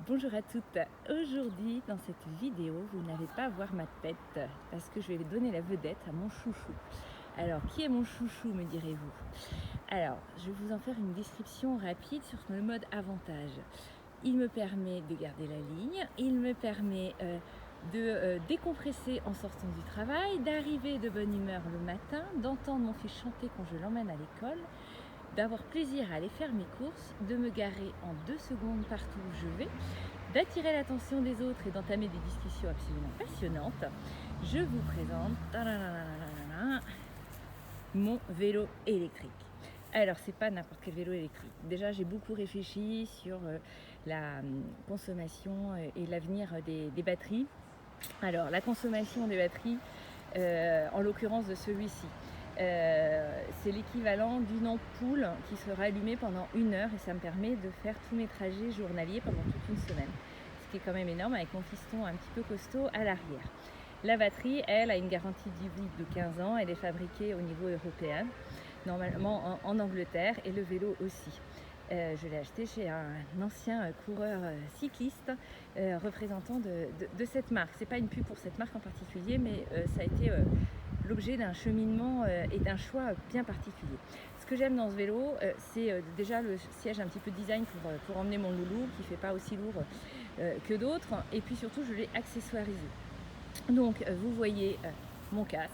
Bonjour à toutes. Aujourd'hui, dans cette vidéo, vous n'allez pas voir ma tête parce que je vais donner la vedette à mon chouchou. Alors, qui est mon chouchou, me direz-vous? Alors, je vais vous en faire une description rapide sur le mode avantage. Il me permet de garder la ligne, il me permet de décompresser en sortant du travail, d'arriver de bonne humeur le matin, d'entendre mon fils chanter quand je l'emmène à l'école, d'avoir plaisir à aller faire mes courses, de me garer en 2 secondes partout où je vais, d'attirer l'attention des autres et d'entamer des discussions absolument passionnantes. Je vous présente mon vélo électrique. Alors, c'est pas n'importe quel vélo électrique. Déjà, j'ai beaucoup réfléchi sur la consommation et l'avenir des batteries. Alors, la consommation des batteries, en l'occurrence de celui-ci, c'est l'équivalent d'une ampoule qui sera allumée pendant 1 heure et ça me permet de faire tous mes trajets journaliers pendant toute une semaine. Ce qui est quand même énorme avec mon piston un petit peu costaud à l'arrière. La batterie, elle, a une garantie de vie de 15 ans. Elle est fabriquée au niveau européen, normalement en Angleterre, et le vélo aussi. Je l'ai acheté chez un ancien coureur cycliste représentant de cette marque. C'est pas une pub pour cette marque en particulier, mais ça a été l'objet d'un cheminement et d'un choix bien particulier. Ce que j'aime dans ce vélo, c'est déjà le siège un petit peu design pour emmener mon loulou, qui ne fait pas aussi lourd que d'autres, et puis surtout je l'ai accessoirisé. Donc vous voyez mon casque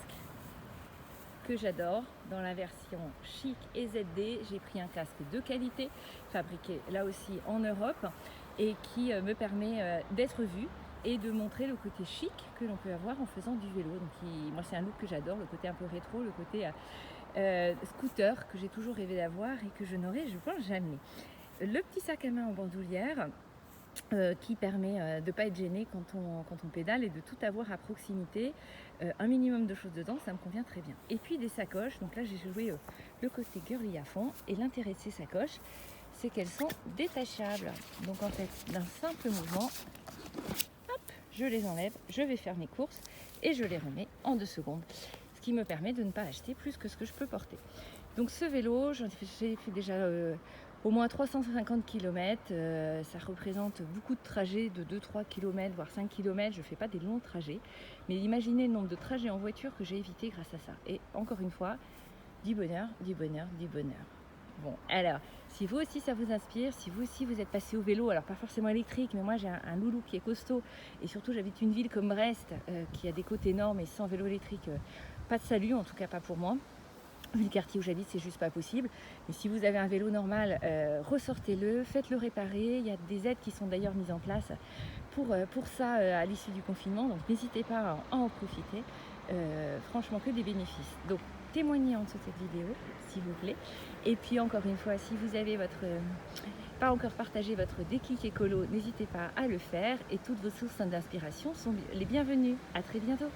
que j'adore dans la version chic et ZD. J'ai pris un casque de qualité fabriqué là aussi en Europe et qui me permet d'être vu et de montrer le côté chic que l'on peut avoir en faisant du vélo. Donc moi c'est un look que j'adore, le côté un peu rétro, le côté scooter que j'ai toujours rêvé d'avoir et que je n'aurai, je pense, jamais. Le petit sac à main en bandoulière qui permet de ne pas être gêné quand on pédale et de tout avoir à proximité. Un minimum de choses dedans, ça me convient très bien. Et puis des sacoches, donc là j'ai joué le côté girly à fond, et l'intérêt de ces sacoches, c'est qu'elles sont détachables. Donc en fait, d'un simple mouvement, hop, je les enlève, je vais faire mes courses et je les remets en 2 secondes. Ce qui me permet de ne pas acheter plus que ce que je peux porter. Donc ce vélo, j'ai fait déjà au moins 350 km, ça représente beaucoup de trajets de 2-3 km, voire 5 km, je ne fais pas des longs trajets, mais imaginez le nombre de trajets en voiture que j'ai évité grâce à ça. Et encore une fois, du bonheur, du bonheur, du bonheur. Bon, alors, si vous aussi ça vous inspire, si vous aussi vous êtes passé au vélo, alors pas forcément électrique, mais moi j'ai un loulou qui est costaud, et surtout j'habite une ville comme Brest, qui a des côtes énormes, et sans vélo électrique, pas de salut, en tout cas pas pour moi. Vu le quartier où j'habite, c'est juste pas possible. Mais si vous avez un vélo normal, ressortez-le, faites-le réparer. Il y a des aides qui sont d'ailleurs mises en place pour ça à l'issue du confinement. Donc n'hésitez pas à en profiter. Franchement, que des bénéfices. Donc témoignez en dessous de cette vidéo, s'il vous plaît. Et puis encore une fois, si vous avez pas encore partagé votre déclic écolo, n'hésitez pas à le faire. Et toutes vos sources d'inspiration sont les bienvenues. À très bientôt.